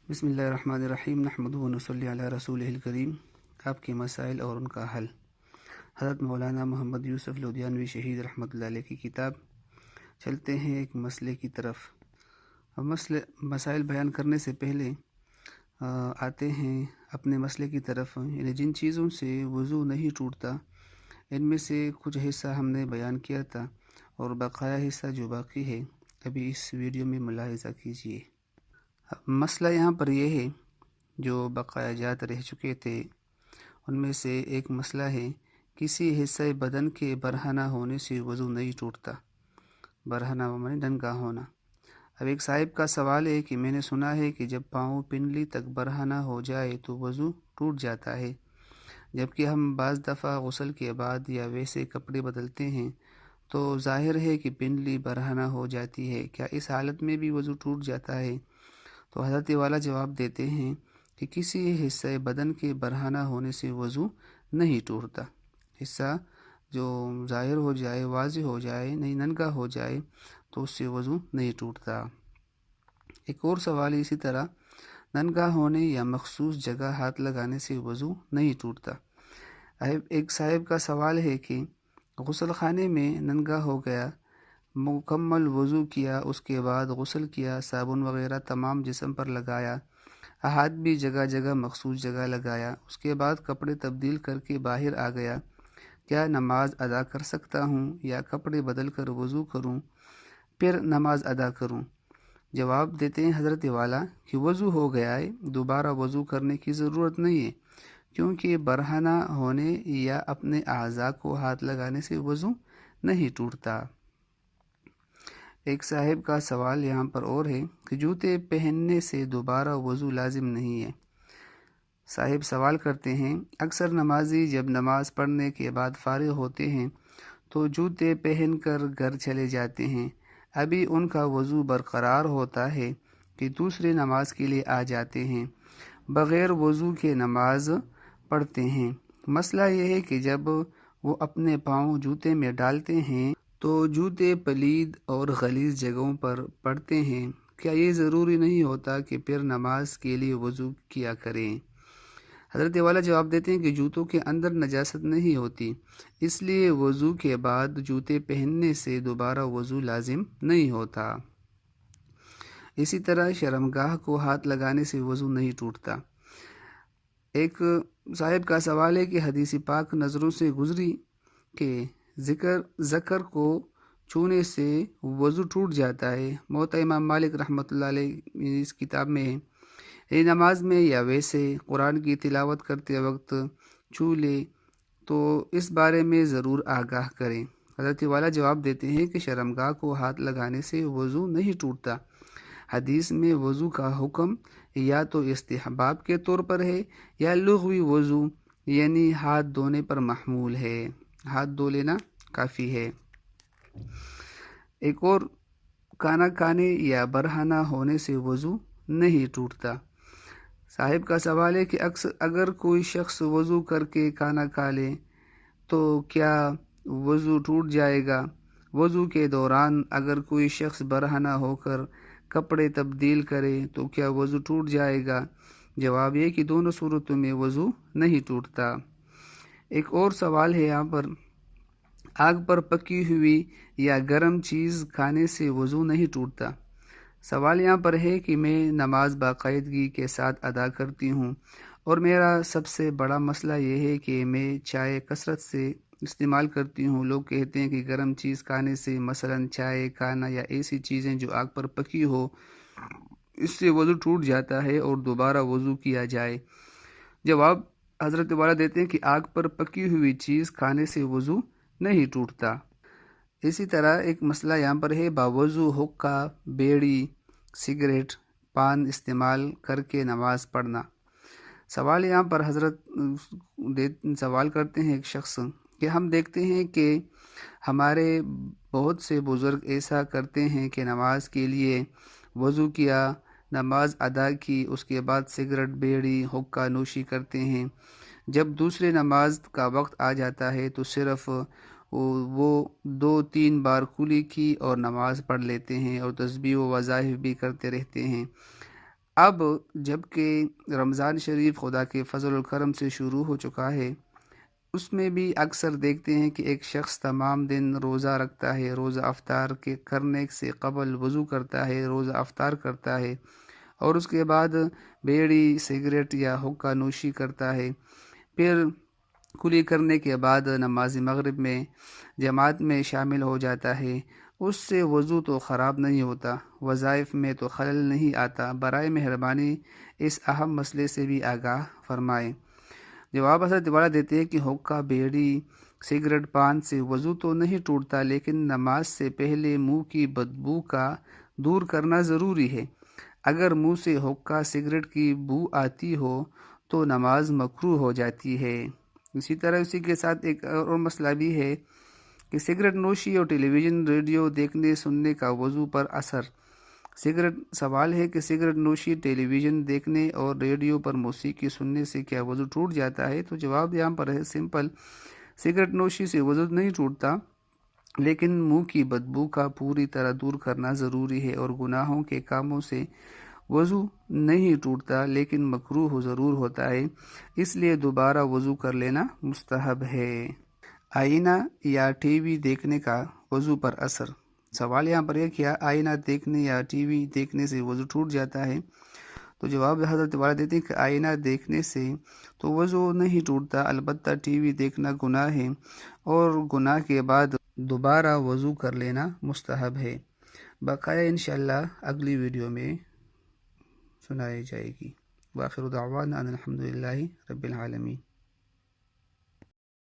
بسم اللہ الرحمن الرحیم نحمدہ و نصلی علی رسولہ الکریم۔ آپ کے مسائل اور ان کا حل، حضرت مولانا محمد یوسف لدھیانوی شہید رحمۃ اللہ علیہ کی کتاب۔ چلتے ہیں ایک مسئلے کی طرف۔ اب مسائل بیان کرنے سے پہلے آتے ہیں اپنے مسئلے کی طرف، یعنی جن چیزوں سے وضو نہیں ٹوٹتا ان میں سے کچھ حصہ ہم نے بیان کیا تھا، اور بقایا حصہ جو باقی ہے ابھی اس ویڈیو میں ملاحظہ کیجیے۔ مسئلہ یہاں پر یہ ہے، جو بقایا جات رہ چکے تھے ان میں سے ایک مسئلہ ہے، کسی حصہ بدن کے برہنہ ہونے سے وضو نہیں ٹوٹتا۔ برہنہ معنی ننگا ہونا۔ اب ایک صاحب کا سوال ہے کہ میں نے سنا ہے کہ جب پاؤں پنڈلی تک برہنہ ہو جائے تو وضو ٹوٹ جاتا ہے، جبکہ ہم بعض دفعہ غسل کے بعد یا ویسے کپڑے بدلتے ہیں تو ظاہر ہے کہ پنڈلی برہنہ ہو جاتی ہے، کیا اس حالت میں بھی وضو ٹوٹ جاتا ہے؟ تو حضرت والا جواب دیتے ہیں کہ کسی حصہ بدن کے برہنہ ہونے سے وضو نہیں ٹوٹتا۔ حصہ جو ظاہر ہو جائے، واضح ہو جائے، نہیں ننگا ہو جائے تو اس سے وضو نہیں ٹوٹتا۔ ایک اور سوال اسی طرح، ننگا ہونے یا مخصوص جگہ ہاتھ لگانے سے وضو نہیں ٹوٹتا۔ ایک صاحب کا سوال ہے کہ غسل خانے میں ننگا ہو گیا، مکمل وضو کیا، اس کے بعد غسل کیا، صابن وغیرہ تمام جسم پر لگایا، ہاتھ بھی جگہ جگہ مخصوص جگہ لگایا، اس کے بعد کپڑے تبدیل کر کے باہر آ گیا، کیا نماز ادا کر سکتا ہوں یا کپڑے بدل کر وضو کروں پھر نماز ادا کروں؟ جواب دیتے ہیں حضرت والا کہ وضو ہو گیا ہے، دوبارہ وضو کرنے کی ضرورت نہیں ہے، کیونکہ برہنہ ہونے یا اپنے اعضاء کو ہاتھ لگانے سے وضو نہیں ٹوٹتا۔ ایک صاحب کا سوال یہاں پر اور ہے کہ جوتے پہننے سے دوبارہ وضو لازم نہیں ہے۔ صاحب سوال کرتے ہیں، اکثر نمازی جب نماز پڑھنے کے بعد فارغ ہوتے ہیں تو جوتے پہن کر گھر چلے جاتے ہیں، ابھی ان کا وضو برقرار ہوتا ہے کہ دوسری نماز کے لیے آ جاتے ہیں، بغیر وضو کے نماز پڑھتے ہیں۔ مسئلہ یہ ہے کہ جب وہ اپنے پاؤں جوتے میں ڈالتے ہیں تو جوتے پلید اور غلیظ جگہوں پر پڑتے ہیں، کیا یہ ضروری نہیں ہوتا کہ پھر نماز کے لیے وضو کیا کریں؟ حضرت والا جواب دیتے ہیں کہ جوتوں کے اندر نجاست نہیں ہوتی، اس لیے وضو کے بعد جوتے پہننے سے دوبارہ وضو لازم نہیں ہوتا۔ اسی طرح شرمگاہ کو ہاتھ لگانے سے وضو نہیں ٹوٹتا۔ ایک صاحب کا سوال ہے کہ حدیث پاک نظروں سے گزری کہ ذکر کو چھونے سے وضو ٹوٹ جاتا ہے، موطا امام مالک رحمۃ اللہ علیہ اس کتاب میں ہے، یہ نماز میں یا ویسے قرآن کی تلاوت کرتے وقت چھو لے تو اس بارے میں ضرور آگاہ کریں۔ حضرت والا جواب دیتے ہیں کہ شرمگاہ کو ہاتھ لگانے سے وضو نہیں ٹوٹتا۔ حدیث میں وضو کا حکم یا تو استحباب کے طور پر ہے یا لغوی وضو یعنی ہاتھ دھونے پر محمول ہے، ہاتھ دھو لینا کافی ہے۔ ایک اور، کھانا کھانے یا برہنہ ہونے سے وضو نہیں ٹوٹتا۔ صاحب کا سوال ہے کہ اگر کوئی شخص وضو کر کے کھانا کھا لے تو کیا وضو ٹوٹ جائے گا؟ وضو کے دوران اگر کوئی شخص برہنہ ہو کر کپڑے تبدیل کرے تو کیا وضو ٹوٹ جائے گا؟ جواب یہ کہ دونوں صورتوں میں وضو نہیں ٹوٹتا۔ ایک اور سوال ہے یہاں پر، آگ پر پکی ہوئی یا گرم چیز کھانے سے وضو نہیں ٹوٹتا۔ سوال یہاں پر ہے کہ میں نماز باقاعدگی کے ساتھ ادا کرتی ہوں اور میرا سب سے بڑا مسئلہ یہ ہے کہ میں چائے کثرت سے استعمال کرتی ہوں، لوگ کہتے ہیں کہ گرم چیز کھانے سے، مثلا چائے، کھانا یا ایسی چیزیں جو آگ پر پکی ہو، اس سے وضو ٹوٹ جاتا ہے اور دوبارہ وضو کیا جائے۔ جواب حضرت والا دیتے ہیں کہ آگ پر پکی ہوئی چیز کھانے سے وضو نہیں ٹوٹتا۔ اسی طرح ایک مسئلہ یہاں پر ہے، باوضو حقہ، بیڑی، سگریٹ، پان استعمال کر کے نماز پڑھنا۔ سوال یہاں پر حضرت سوال کرتے ہیں ایک شخص کہ ہم دیکھتے ہیں کہ ہمارے بہت سے بزرگ ایسا کرتے ہیں کہ نماز کے لیے وضو کیا، نماز ادا کی، اس کے بعد سگریٹ، بیڑی، حقہ نوشی کرتے ہیں، جب دوسرے نماز کا وقت آ جاتا ہے تو صرف وہ 2-3 بار کلی کی اور نماز پڑھ لیتے ہیں اور تسبیح و وظائف بھی کرتے رہتے ہیں۔ اب جب کہ رمضان شریف خدا کے فضل و کرم سے شروع ہو چکا ہے، اس میں بھی اکثر دیکھتے ہیں کہ ایک شخص تمام دن روزہ رکھتا ہے، روزہ افطار کے کرنے سے قبل وضو کرتا ہے، روزہ افطار کرتا ہے، اور اس کے بعد بیڑی، سگریٹ یا حقہ نوشی کرتا ہے، پھر کلی کرنے کے بعد نماز مغرب میں جماعت میں شامل ہو جاتا ہے۔ اس سے وضو تو خراب نہیں ہوتا، وظائف میں تو خلل نہیں آتا۔ برائے مہربانی اس اہم مسئلے سے بھی آگاہ فرمائیں۔ جواب حضرت والا دیتے ہیں کہ حقہ، بیڑی، سگریٹ، پان سے وضو تو نہیں ٹوٹتا، لیکن نماز سے پہلے منہ کی بدبو کا دور کرنا ضروری ہے۔ اگر منہ سے حقہ، سگریٹ کی بو آتی ہو تو نماز مکروہ ہو جاتی ہے۔ اسی طرح اسی کے ساتھ ایک اور مسئلہ بھی ہے کہ سگریٹ نوشی اور ٹیلی ویژن، ریڈیو دیکھنے سننے کا وضو پر اثر۔ سوال ہے کہ سگریٹ نوشی، ٹیلی ویژن دیکھنے اور ریڈیو پر موسیقی سننے سے کیا وضو ٹوٹ جاتا ہے؟ تو جواب یہاں پر ہے سمپل، سگریٹ نوشی سے وضو نہیں ٹوٹتا، لیکن منہ کی بدبو کا پوری طرح دور کرنا ضروری ہے، اور گناہوں کے کاموں سے وضو نہیں ٹوٹتا لیکن مکروہ ضرور ہوتا ہے، اس لیے دوبارہ وضو کر لینا مستحب ہے۔ آئینہ یا ٹی وی دیکھنے کا وضو پر اثر۔ سوال یہاں پر ہے کیا آئینہ دیکھنے یا ٹی وی دیکھنے سے وضو ٹوٹ جاتا ہے؟ تو جواب حضرت والا دیتے ہیں کہ آئینہ دیکھنے سے تو وضو نہیں ٹوٹتا، البتہ ٹی وی دیکھنا گناہ ہے، اور گناہ کے بعد دوبارہ وضو کر لینا مستحب ہے۔ بقیہ انشاءاللہ اگلی ویڈیو میں سنائی جائے گی۔ وآخر دعوانا ان الحمدللہ رب العالمین۔